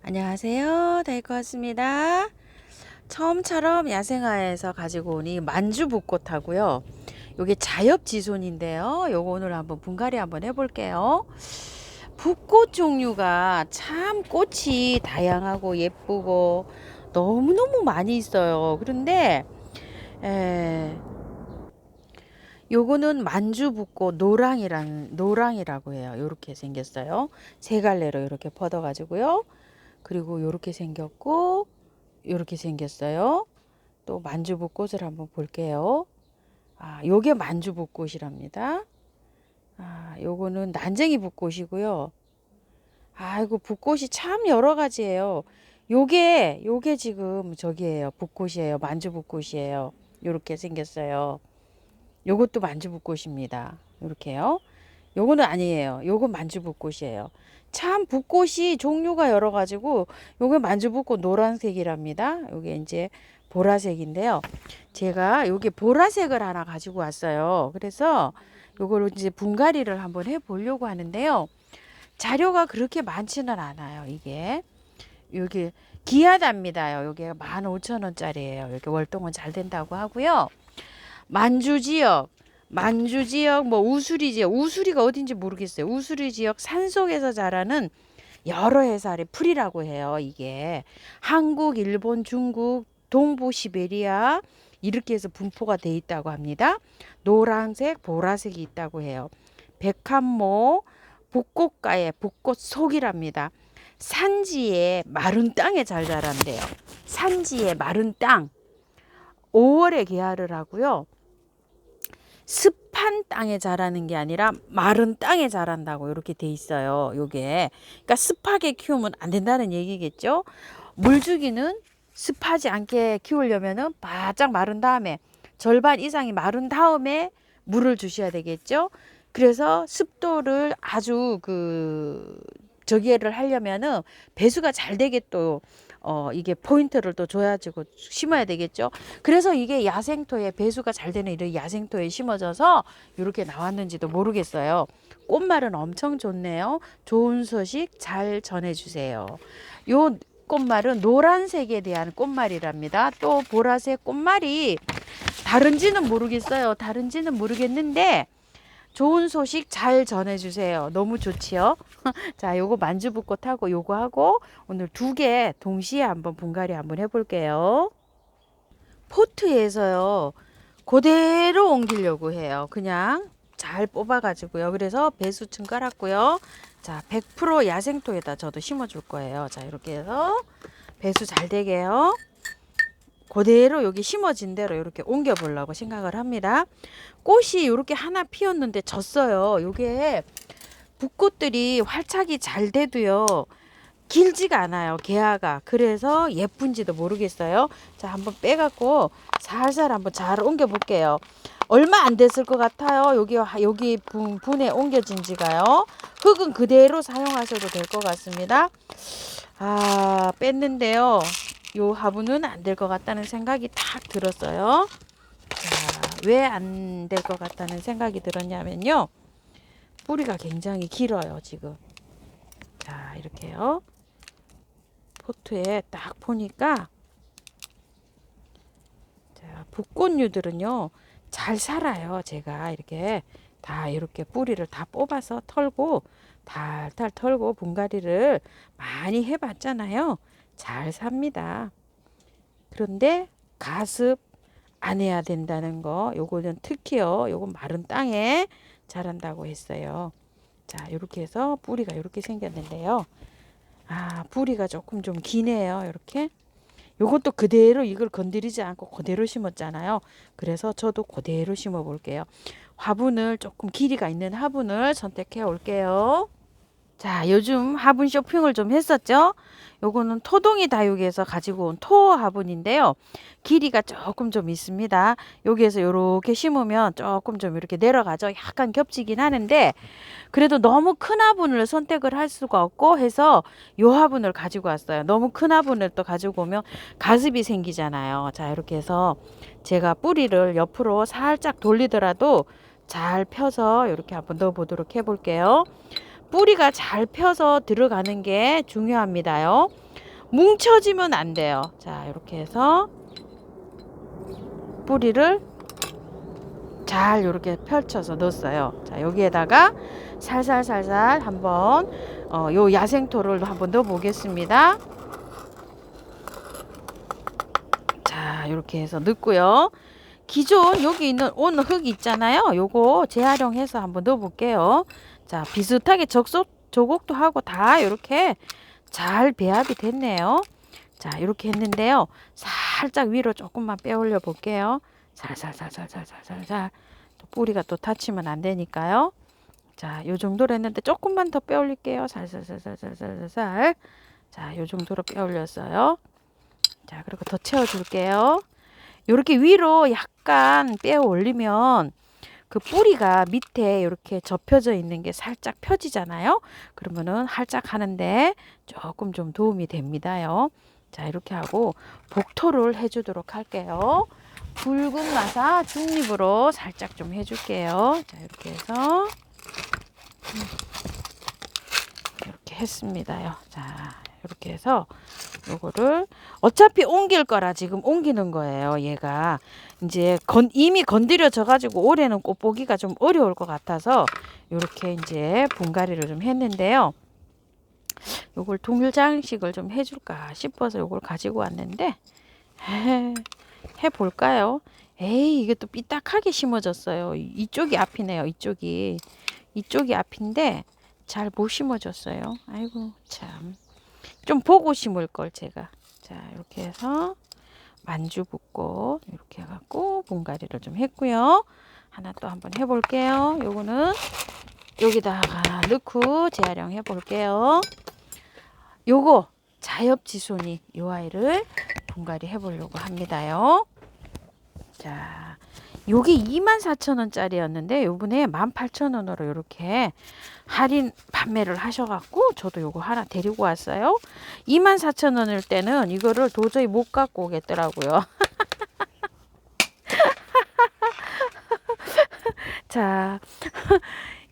안녕하세요. 다이코였습니다. 처음처럼 야생화에서 가지고 온 이 만주붓꽃하고요. 요게 자엽지손인데요. 요거 오늘 한번 분갈이 한번 해볼게요. 붓꽃 종류가 참 꽃이 다양하고 예쁘고 너무너무 많이 있어요. 그런데 요거는 만주붓꽃 노랑이라고 해요. 요렇게 생겼어요. 세 갈래로 이렇게 뻗어 가지고요. 그리고 요렇게 생겼고 요렇게 생겼어요. 또 만주붓꽃을 한번 볼게요. 요게 만주붓꽃이랍니다. 요거는 난쟁이 붓꽃이고요. 아이고, 붓꽃이 참 여러 가지예요. 요게 지금 저기예요. 붓꽃이에요. 만주붓꽃이에요. 요렇게 생겼어요. 요것도 만주붓꽃입니다. 요렇게요. 요거는 아니에요. 요건 만주붓꽃이에요. 참 붓꽃이 종류가 여러 가지고 요게 만주붓꽃 노란색이랍니다. 요게 이제 보라색인데요. 제가 요게 보라색을 하나 가지고 왔어요. 그래서 요거를 이제 분갈이를 한번 해 보려고 하는데요. 자료가 그렇게 많지는 않아요. 이게 요게 귀하답니다. 요게 15,000원짜리예요. 이렇게 월동은 잘 된다고 하고요. 만주 지역, 뭐 우수리 지역, 우수리가 어딘지 모르겠어요. 우수리 지역 산속에서 자라는 여러 해살의 풀이라고 해요. 이게 한국, 일본, 중국, 동부 시베리아 이렇게 해서 분포가 돼 있다고 합니다. 노란색, 보라색이 있다고 해요. 백합모, 붓꽃가에 붓꽃 속이랍니다. 산지에 마른 땅에 잘 자란대요. 산지에 마른 땅. 5월에 개화를 하고요. 습한 땅에 자라는 게 아니라 마른 땅에 자란다고 이렇게 돼 있어요. 요게. 그러니까 습하게 키우면 안 된다는 얘기겠죠. 물주기는 습하지 않게 키우려면은 바짝 마른 다음에 절반 이상이 마른 다음에 물을 주셔야 되겠죠. 그래서 습도를 아주 저기를 하려면은 배수가 잘 되게 또 이게 포인트를 또 줘야지고 심어야 되겠죠. 그래서 이게 야생토에 배수가 잘 되는 이런 야생토에 심어져서 이렇게 나왔는지도 모르겠어요. 꽃말은 엄청 좋네요. 좋은 소식 잘 전해주세요. 요 꽃말은 노란색에 대한 꽃말이랍니다. 또 보라색 꽃말이 다른지는 모르겠어요. 다른지는 모르겠는데 좋은 소식 잘 전해주세요. 너무 좋지요? 자, 요거 만주붓꽃하고 요거 하고 오늘 두 개 동시에 한번 분갈이 한번 해볼게요. 포트에서요. 그대로 옮기려고 해요. 그냥 잘 뽑아가지고요. 그래서 배수층 깔았고요. 자, 100% 야생토에다 저도 심어줄 거예요. 자, 이렇게 해서 배수 잘 되게요. 그대로 여기 심어진 대로 이렇게 옮겨 보려고 생각을 합니다. 꽃이 이렇게 하나 피었는데 졌어요. 요게 붓꽃들이 활착이 잘 돼도요. 길지가 않아요. 개화가. 그래서 예쁜지도 모르겠어요. 자, 한번 빼갖고 살살 한번 잘 옮겨 볼게요. 얼마 안 됐을 것 같아요. 여기 분에 옮겨진 지가요. 흙은 그대로 사용하셔도 될 것 같습니다. 뺐는데요. 요 화분은 안 될 것 같다는 생각이 탁 들었어요. 자, 왜 안 될 것 같다는 생각이 들었냐면요. 뿌리가 굉장히 길어요, 지금. 자, 이렇게요. 포트에 딱 보니까, 자, 붓꽃류들은요, 잘 살아요. 제가 이렇게 다 이렇게 뿌리를 다 뽑아서 털고, 탈탈 털고 분갈이를 많이 해봤잖아요. 잘 삽니다. 그런데 가습 안 해야 된다는 거, 요거는 특히요, 요건 마른 땅에 자란다고 했어요. 자, 이렇게 해서 뿌리가 이렇게 생겼는데요. 뿌리가 조금 좀 기네요. 이렇게. 요것도 그대로 이걸 건드리지 않고 그대로 심었잖아요. 그래서 저도 그대로 심어 볼게요. 화분을 조금 길이가 있는 화분을 선택해 올게요. 자, 요즘 화분 쇼핑을 좀 했었죠. 요거는 토동이 다육에서 가지고 온 토 화분인데요. 길이가 조금 좀 있습니다. 여기에서 요렇게 심으면 조금 좀 이렇게 내려가죠. 약간 겹치긴 하는데 그래도 너무 큰 화분을 선택을 할 수가 없고 해서 요 화분을 가지고 왔어요. 너무 큰 화분을 또 가지고 오면 가습이 생기잖아요. 자, 이렇게 해서 제가 뿌리를 옆으로 살짝 돌리더라도 잘 펴서 이렇게 한번 넣어 보도록 해 볼게요. 뿌리가 잘 펴서 들어가는 게 중요합니다요. 뭉쳐지면 안 돼요. 자, 이렇게 해서 뿌리를 잘 이렇게 펼쳐서 넣었어요. 자, 여기에다가 살살살살 한번 요 야생토를 한번 넣어 보겠습니다. 자, 이렇게 해서 넣고요. 기존 여기 있는 온 흙 있잖아요. 요거 재활용해서 한번 넣어 볼게요. 자, 비슷하게 조곡도 하고 다 이렇게 잘 배합이 됐네요. 자, 이렇게 했는데요. 살짝 위로 조금만 빼 올려 볼게요. 살살살살살살살. 또 뿌리가 또 다치면 안 되니까요. 자, 요 정도로 했는데 조금만 더 빼 올릴게요. 살살살살살살살. 자, 요 정도로 빼 올렸어요. 자, 그리고 더 채워 줄게요. 이렇게 위로 약간 빼 올리면 그 뿌리가 밑에 이렇게 접혀져 있는 게 살짝 펴지잖아요. 그러면은 활짝 하는데 조금 좀 도움이 됩니다요. 자, 이렇게 하고 복토를 해주도록 할게요. 붉은 마사 중립으로 살짝 좀 해줄게요. 자, 이렇게 해서 이렇게 했습니다요. 자, 이렇게 해서 요거를 어차피 옮길 거라 지금 옮기는 거예요. 얘가 이제 이미 건드려져 가지고 올해는 꽃 보기가 좀 어려울 것 같아서 이렇게 이제 분갈이를 좀 했는데요. 요걸 동일장식을 좀 해줄까 싶어서 요걸 가지고 왔는데 해볼까요? 에이, 이게 또 삐딱하게 심어졌어요. 이쪽이 앞이네요. 이쪽이 앞인데 잘 못 심어졌어요. 아이고 참, 좀 보고 심을 걸 제가. 자, 이렇게 해서 만주 붓고 이렇게 해갖고 분갈이를 좀 했고요. 하나 또 한번 해볼게요. 요거는 여기다가 넣고 재활용 해볼게요. 요거 자엽지손이 요 아이를 분갈이 해보려고 합니다요. 자, 요게 24,000원짜리였는데 요번에 18,000원으로 이렇게 할인 판매를 하셔갖고 저도 요거 하나 데리고 왔어요. 24,000원일 때는 이거를 도저히 못 갖고 오겠더라고요. 자,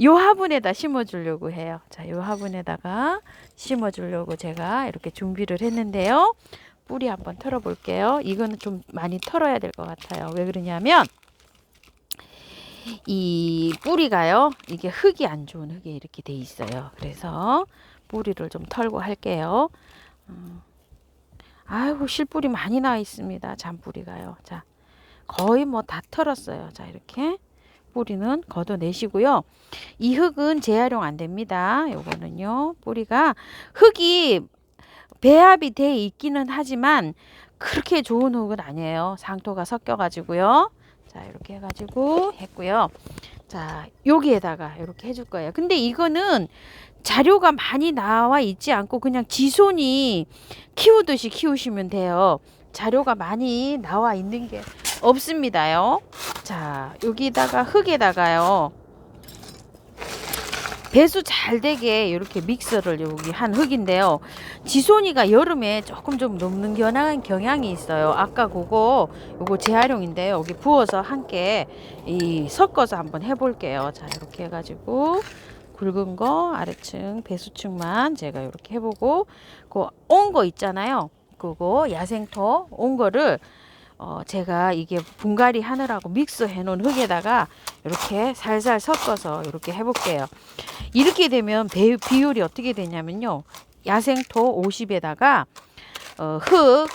요 화분에다 심어주려고 해요. 자, 요 화분에다가 심어주려고 제가 이렇게 준비를 했는데요. 뿌리 한번 털어 볼게요. 이거는 좀 많이 털어야 될 것 같아요. 왜 그러냐면 이 뿌리가요, 이게 흙이 안 좋은 흙에 이렇게 돼 있어요. 그래서 뿌리를 좀 털고 할게요. 아이고, 실뿌리 많이 나 있습니다. 잔뿌리가요. 자, 거의 뭐 다 털었어요. 자, 이렇게 뿌리는 걷어내시고요. 이 흙은 재활용 안 됩니다. 요거는요, 뿌리가 흙이 배합이 돼 있기는 하지만 그렇게 좋은 흙은 아니에요. 상토가 섞여 가지고요. 자, 이렇게 해가지고 했고요. 자, 여기에다가 이렇게 해줄 거예요. 근데 이거는 자료가 많이 나와 있지 않고 그냥 지손이 키우듯이 키우시면 돼요. 자료가 많이 나와 있는 게 없습니다요. 자, 여기다가 흙에다가요, 배수 잘 되게 이렇게 믹서를 여기 한 흙인데요. 지손이가 여름에 조금 좀 녹는 경향이 있어요. 아까 요거 재활용인데요. 여기 부어서 함께 섞어서 한번 해볼게요. 자, 이렇게 해가지고 굵은 거 아래층 배수층만 제가 이렇게 해보고, 그 온 거 있잖아요. 그거 야생토 온 거를 제가 이게 분갈이 하느라고 믹서 해놓은 흙에다가 이렇게 살살 섞어서 이렇게 해볼게요. 이렇게 되면 비율이 어떻게 되냐면요. 야생토 50에다가 흙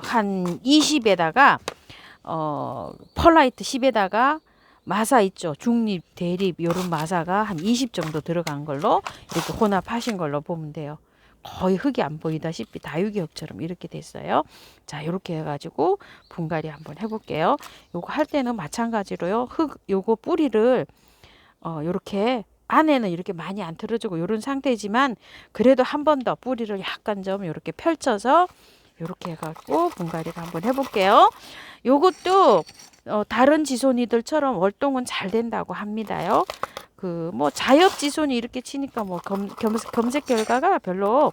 한 20에다가 펄라이트 10에다가 마사 있죠. 중립, 대립 요런 마사가 한 20 정도 들어간 걸로 이렇게 혼합하신 걸로 보면 돼요. 거의 흙이 안 보이다시피 다육이흙처럼 이렇게 됐어요. 자, 이렇게 해가지고 분갈이 한번 해볼게요. 요거 할 때는 마찬가지로요. 요거 뿌리를 요렇게 안에는 이렇게 많이 안 틀어지고 요런 상태지만 그래도 한 번 더 뿌리를 약간 좀 이렇게 펼쳐서 요렇게 해갖고 분갈이를 한번 해볼게요. 요것도 다른 지손이들처럼 월동은 잘 된다고 합니다요. 뭐 자엽지손이 이렇게 치니까 뭐 검색 결과가 별로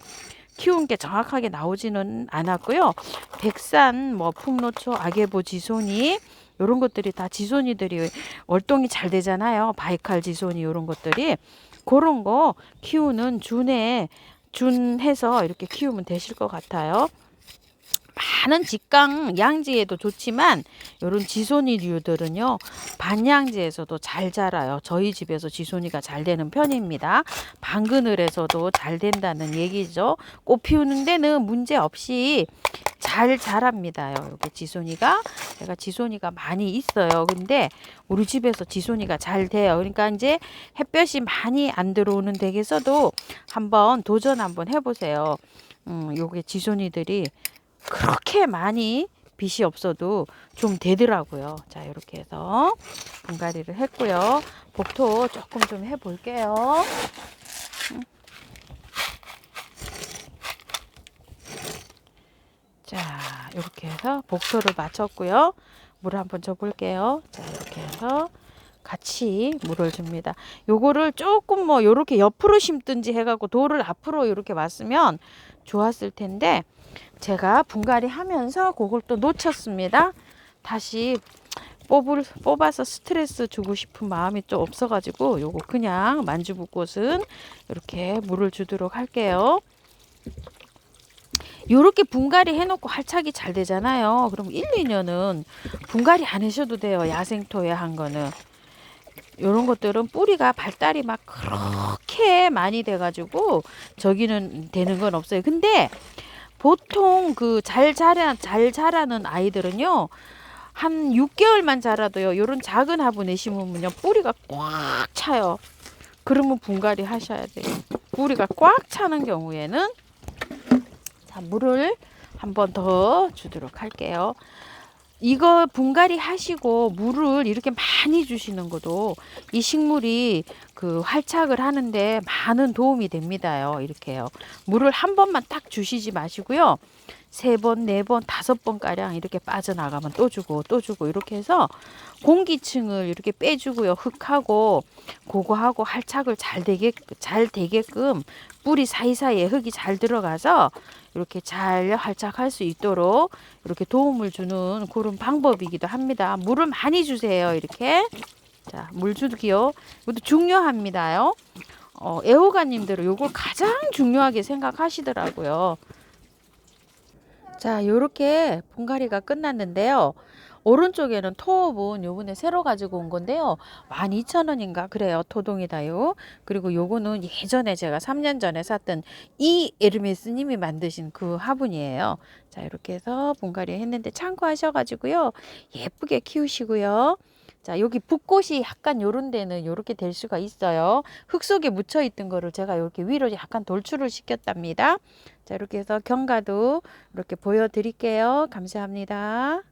키운 게 정확하게 나오지는 않았고요. 백산, 뭐 풍노초, 아게보 지손이 이런 것들이 다 지손이들이 월동이 잘 되잖아요. 바이칼 지손이 이런 것들이 그런 거 키우는 준에 준해서 이렇게 키우면 되실 것 같아요. 많은 직강 양지에도 좋지만 이런 지소니류들은요 반양지에서도 잘 자라요. 저희 집에서 지소니가 잘 되는 편입니다. 방그늘에서도 잘 된다는 얘기죠. 꽃 피우는 데는 문제 없이 잘 자랍니다. 이렇게 지소니가 제가 지소니가 많이 있어요. 근데 우리 집에서 지소니가 잘 돼요. 그러니까 이제 햇볕이 많이 안 들어오는 댁에서도 한번 도전 한번 해보세요. 요게 지소니들이 그렇게 많이 빛이 없어도 좀 되더라고요. 자, 이렇게 해서 분갈이를 했고요. 복토 조금 좀 해볼게요. 자, 이렇게 해서 복토를 맞췄고요. 물을 한번 줘볼게요. 자, 이렇게 해서 같이 물을 줍니다. 요거를 조금 뭐 요렇게 옆으로 심든지 해갖고 돌을 앞으로 이렇게 왔으면 좋았을 텐데 제가 분갈이 하면서 그걸 또 놓쳤습니다. 다시 뽑아서 스트레스 주고 싶은 마음이 좀 없어가지고 요거 그냥 만주붓꽃은 이렇게 물을 주도록 할게요. 요렇게 분갈이 해놓고 활착이 잘 되잖아요. 그럼 1, 2년은 분갈이 안 하셔도 돼요. 야생토에 한 거는. 요런 것들은 뿌리가 발달이 막 그렇게 많이 돼가지고 저기는 되는 건 없어요. 근데 보통 그 잘 자라는 아이들은요 한 6개월만 자라도요 요런 작은 화분에 심으면요 뿌리가 꽉 차요. 그러면 분갈이 하셔야 돼요. 뿌리가 꽉 차는 경우에는 자 물을 한 번 더 주도록 할게요. 이거 분갈이 하시고 물을 이렇게 많이 주시는 것도 이 식물이 그 활착을 하는데 많은 도움이 됩니다요. 이렇게요. 물을 한 번만 딱 주시지 마시고요. 3번, 4번, 5번 가량 이렇게 빠져나가면 또 주고 또 주고 이렇게 해서 공기층을 이렇게 빼주고요. 흙하고 그거하고 활착을 잘 되게끔 뿌리 사이사이에 흙이 잘 들어가서 이렇게 잘 활착할 수 있도록 이렇게 도움을 주는 그런 방법이기도 합니다. 물을 많이 주세요. 이렇게 자, 물 주기요. 이것도 중요합니다요. 애호가님들은 이걸 가장 중요하게 생각하시더라고요. 자, 요렇게 분갈이가 끝났는데요. 오른쪽에는 토업은 요번에 새로 가지고 온 건데요. 12,000원인가 그래요. 토동이다요. 그리고 요거는 예전에 제가 3년 전에 샀던 이 에르메스님이 만드신 그 화분이에요. 자, 이렇게 해서 분갈이 했는데 참고하셔가지고요. 예쁘게 키우시고요. 자, 여기 붓꽃이 약간 요런 데는 요렇게 될 수가 있어요. 흙 속에 묻혀 있던 거를 제가 이렇게 위로 약간 돌출을 시켰답니다. 자, 이렇게 해서 경과도 이렇게 보여드릴게요. 감사합니다.